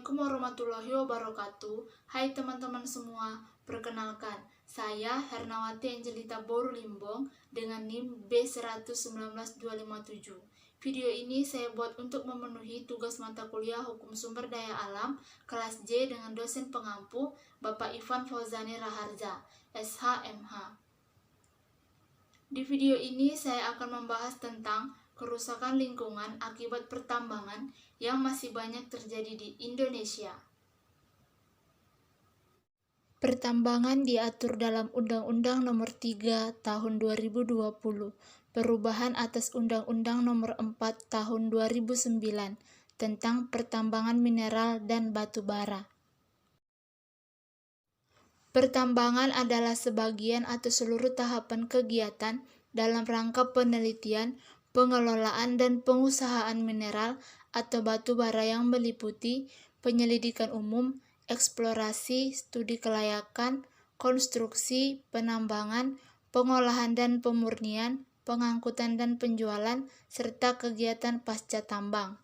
Assalamualaikum warahmatullahi wabarakatuh. Hai teman-teman semua, perkenalkan, saya Hernawati Angelita Boru Limbong dengan NIM B119257. Video ini saya buat untuk memenuhi tugas mata kuliah Hukum Sumber Daya Alam kelas J dengan dosen pengampu Bapak Ivan Fauzani Raharja, SHMH. Di video ini saya akan membahas tentang kerusakan lingkungan akibat pertambangan yang masih banyak terjadi di Indonesia. Pertambangan diatur dalam Undang-Undang Nomor 3 Tahun 2020, perubahan atas Undang-Undang Nomor 4 Tahun 2009 tentang pertambangan mineral dan batu bara. Pertambangan adalah sebagian atau seluruh tahapan kegiatan dalam rangka penelitian, pengelolaan dan pengusahaan mineral atau batu bara yang meliputi penyelidikan umum, eksplorasi, studi kelayakan, konstruksi, penambangan, pengolahan dan pemurnian, pengangkutan dan penjualan, serta kegiatan pasca tambang.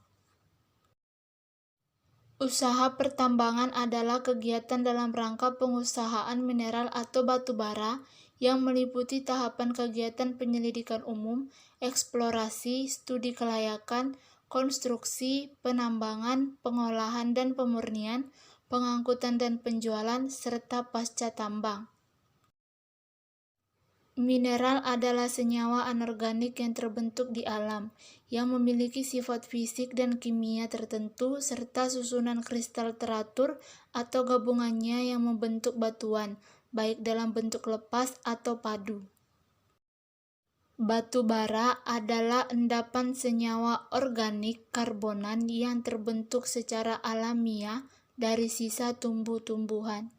Usaha pertambangan adalah kegiatan dalam rangka pengusahaan mineral atau batu bara yang meliputi tahapan kegiatan penyelidikan umum, eksplorasi, studi kelayakan, konstruksi, penambangan, pengolahan dan pemurnian, pengangkutan dan penjualan, serta pasca tambang. Mineral adalah senyawa anorganik yang terbentuk di alam, yang memiliki sifat fisik dan kimia tertentu serta susunan kristal teratur atau gabungannya yang membentuk batuan, baik dalam bentuk lepas atau padu. Batu bara adalah endapan senyawa organik karbonan yang terbentuk secara alamiah dari sisa tumbuh-tumbuhan.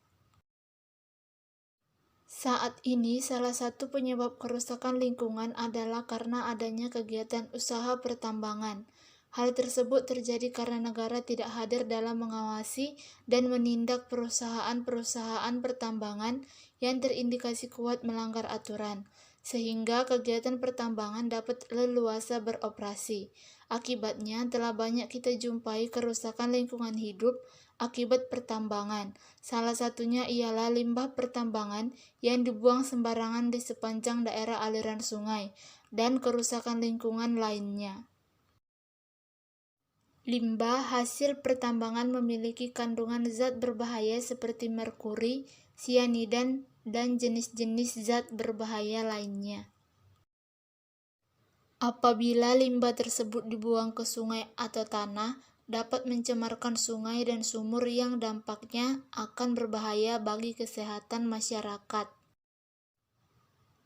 Saat ini, salah satu penyebab kerusakan lingkungan adalah karena adanya kegiatan usaha pertambangan. Hal tersebut terjadi karena negara tidak hadir dalam mengawasi dan menindak perusahaan-perusahaan pertambangan yang terindikasi kuat melanggar aturan, sehingga kegiatan pertambangan dapat leluasa beroperasi. Akibatnya, telah banyak kita jumpai kerusakan lingkungan hidup akibat pertambangan. Salah satunya ialah limbah pertambangan yang dibuang sembarangan di sepanjang daerah aliran sungai, dan kerusakan lingkungan lainnya. Limbah hasil pertambangan memiliki kandungan zat berbahaya seperti merkuri, sianida, dan jenis-jenis zat berbahaya lainnya. Apabila limbah tersebut dibuang ke sungai atau tanah, dapat mencemarkan sungai dan sumur yang dampaknya akan berbahaya bagi kesehatan masyarakat.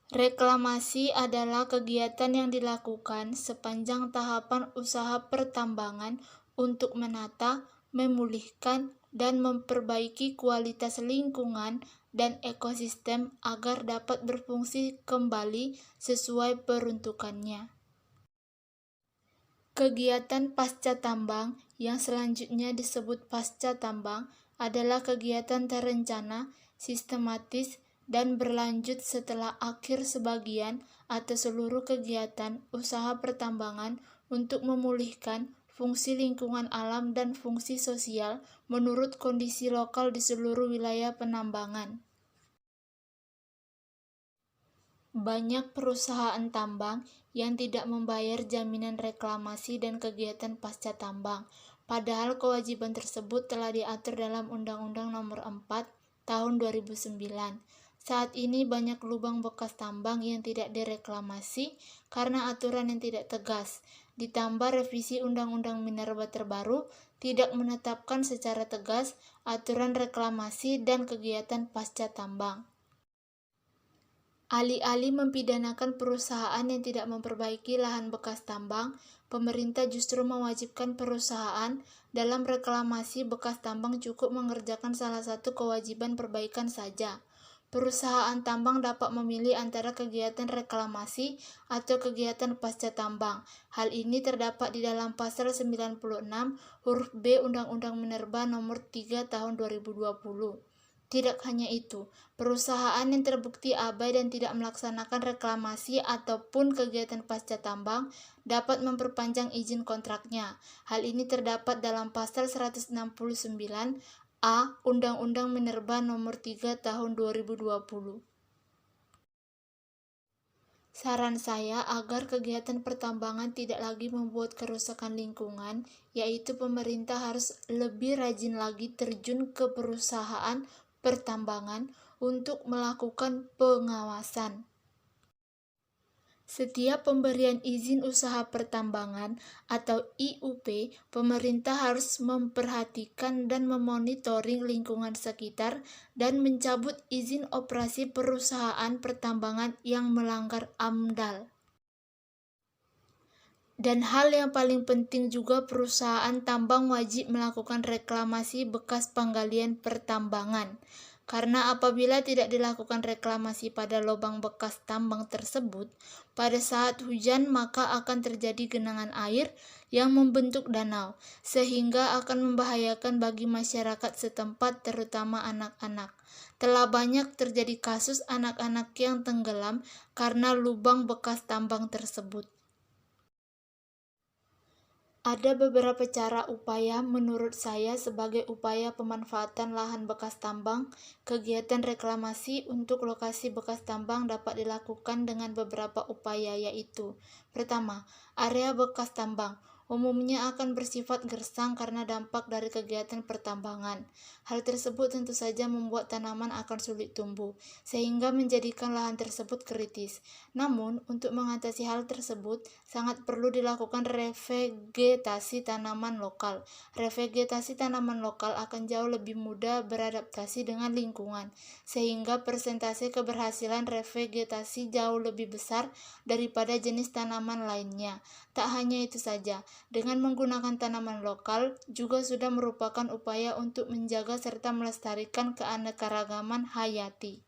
Reklamasi adalah kegiatan yang dilakukan sepanjang tahapan usaha pertambangan untuk menata, memulihkan, dan memperbaiki kualitas lingkungan dan ekosistem agar dapat berfungsi kembali sesuai peruntukannya. Kegiatan pasca tambang yang selanjutnya disebut pasca tambang adalah kegiatan terencana, sistematis, dan berlanjut setelah akhir sebagian atau seluruh kegiatan usaha pertambangan untuk memulihkan fungsi lingkungan alam dan fungsi sosial menurut kondisi lokal di seluruh wilayah penambangan. Banyak perusahaan tambang yang tidak membayar jaminan reklamasi dan kegiatan pasca tambang, padahal kewajiban tersebut telah diatur dalam Undang-Undang Nomor 4 Tahun 2009. Saat ini banyak lubang bekas tambang yang tidak direklamasi karena aturan yang tidak tegas. Ditambah revisi Undang-Undang Minerba terbaru tidak menetapkan secara tegas aturan reklamasi dan kegiatan pasca tambang. Alih-alih mempidanakan perusahaan yang tidak memperbaiki lahan bekas tambang, pemerintah justru mewajibkan perusahaan dalam reklamasi bekas tambang cukup mengerjakan salah satu kewajiban perbaikan saja. Perusahaan tambang dapat memilih antara kegiatan reklamasi atau kegiatan pasca tambang. Hal ini terdapat di dalam Pasal 96 huruf B Undang-Undang Minerba Nomor 3 Tahun 2020. Tidak hanya itu, perusahaan yang terbukti abai dan tidak melaksanakan reklamasi ataupun kegiatan pasca tambang dapat memperpanjang izin kontraknya. Hal ini terdapat dalam pasal 169A Undang-Undang Minerba Nomor 3 Tahun 2020. Saran saya agar kegiatan pertambangan tidak lagi membuat kerusakan lingkungan, yaitu pemerintah harus lebih rajin lagi terjun ke perusahaan pertambangan untuk melakukan pengawasan. Setiap pemberian izin usaha pertambangan atau IUP, pemerintah harus memperhatikan dan memonitoring lingkungan sekitar dan mencabut izin operasi perusahaan pertambangan yang melanggar AMDAL. Dan hal yang paling penting juga, perusahaan tambang wajib melakukan reklamasi bekas penggalian pertambangan. Karena apabila tidak dilakukan reklamasi pada lubang bekas tambang tersebut, pada saat hujan maka akan terjadi genangan air yang membentuk danau, sehingga akan membahayakan bagi masyarakat setempat, terutama anak-anak. Telah banyak terjadi kasus anak-anak yang tenggelam karena lubang bekas tambang tersebut. Ada beberapa cara upaya menurut saya sebagai upaya pemanfaatan lahan bekas tambang. Kegiatan reklamasi untuk lokasi bekas tambang dapat dilakukan dengan beberapa upaya, yaitu: pertama, area bekas tambang umumnya akan bersifat gersang karena dampak dari kegiatan pertambangan. Hal tersebut tentu saja membuat tanaman akan sulit tumbuh, sehingga menjadikan lahan tersebut kritis. Namun, untuk mengatasi hal tersebut, sangat perlu dilakukan revegetasi tanaman lokal. Revegetasi tanaman lokal akan jauh lebih mudah beradaptasi dengan lingkungan, sehingga persentase keberhasilan revegetasi jauh lebih besar daripada jenis tanaman lainnya. Tak hanya itu saja, dengan menggunakan tanaman lokal juga sudah merupakan upaya untuk menjaga serta melestarikan keanekaragaman hayati.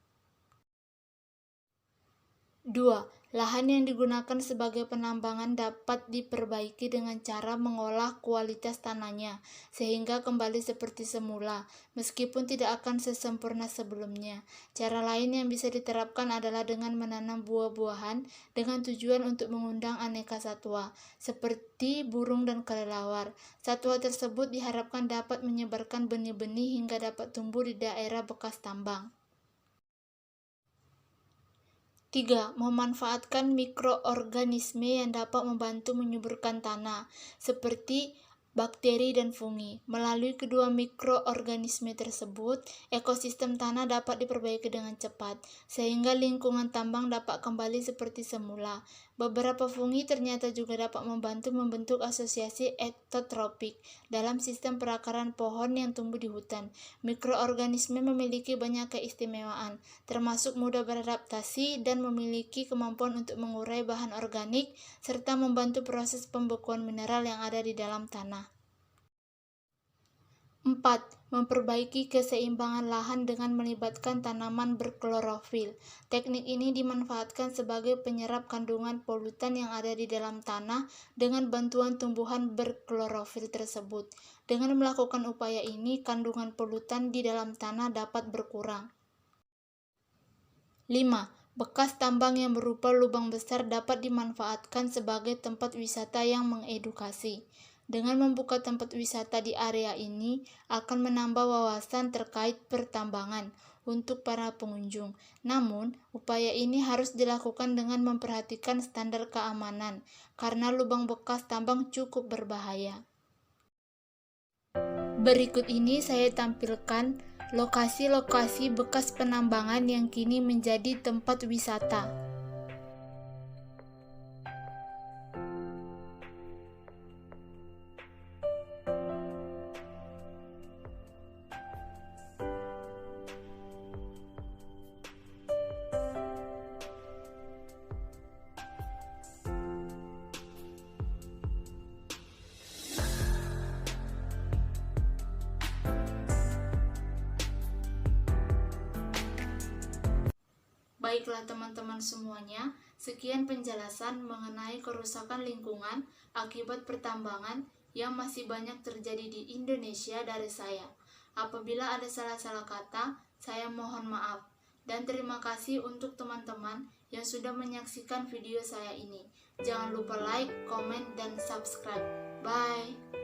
2. Lahan yang digunakan sebagai penambangan dapat diperbaiki dengan cara mengolah kualitas tanahnya, sehingga kembali seperti semula, meskipun tidak akan sesempurna sebelumnya. Cara lain yang bisa diterapkan adalah dengan menanam buah-buahan dengan tujuan untuk mengundang aneka satwa, seperti burung dan kelelawar. Satwa tersebut diharapkan dapat menyebarkan benih-benih hingga dapat tumbuh di daerah bekas tambang. 3. Memanfaatkan mikroorganisme yang dapat membantu menyuburkan tanah, seperti bakteri dan fungi. Melalui kedua mikroorganisme tersebut, ekosistem tanah dapat diperbaiki dengan cepat, sehingga lingkungan tambang dapat kembali seperti semula. Beberapa fungi ternyata juga dapat membantu membentuk asosiasi ektotropik dalam sistem perakaran pohon yang tumbuh di hutan. Mikroorganisme memiliki banyak keistimewaan, termasuk mudah beradaptasi dan memiliki kemampuan untuk mengurai bahan organik serta membantu proses pembekuan mineral yang ada di dalam tanah. 4. Memperbaiki keseimbangan lahan dengan melibatkan tanaman berklorofil. Teknik ini dimanfaatkan sebagai penyerap kandungan polutan yang ada di dalam tanah dengan bantuan tumbuhan berklorofil tersebut. Dengan melakukan upaya ini, kandungan polutan di dalam tanah dapat berkurang. 5. Bekas tambang yang berupa lubang besar dapat dimanfaatkan sebagai tempat wisata yang mengedukasi. Dengan membuka tempat wisata di area ini akan menambah wawasan terkait pertambangan untuk para pengunjung. Namun, upaya ini harus dilakukan dengan memperhatikan standar keamanan, karena lubang bekas tambang cukup berbahaya. Berikut ini saya tampilkan lokasi-lokasi bekas penambangan yang kini menjadi tempat wisata. Baiklah teman-teman semuanya, sekian penjelasan mengenai kerusakan lingkungan akibat pertambangan yang masih banyak terjadi di Indonesia dari saya. Apabila ada salah-salah kata, Saya mohon maaf. Dan terima kasih untuk teman-teman yang sudah menyaksikan video saya ini. Jangan lupa like, komen, dan subscribe. Bye.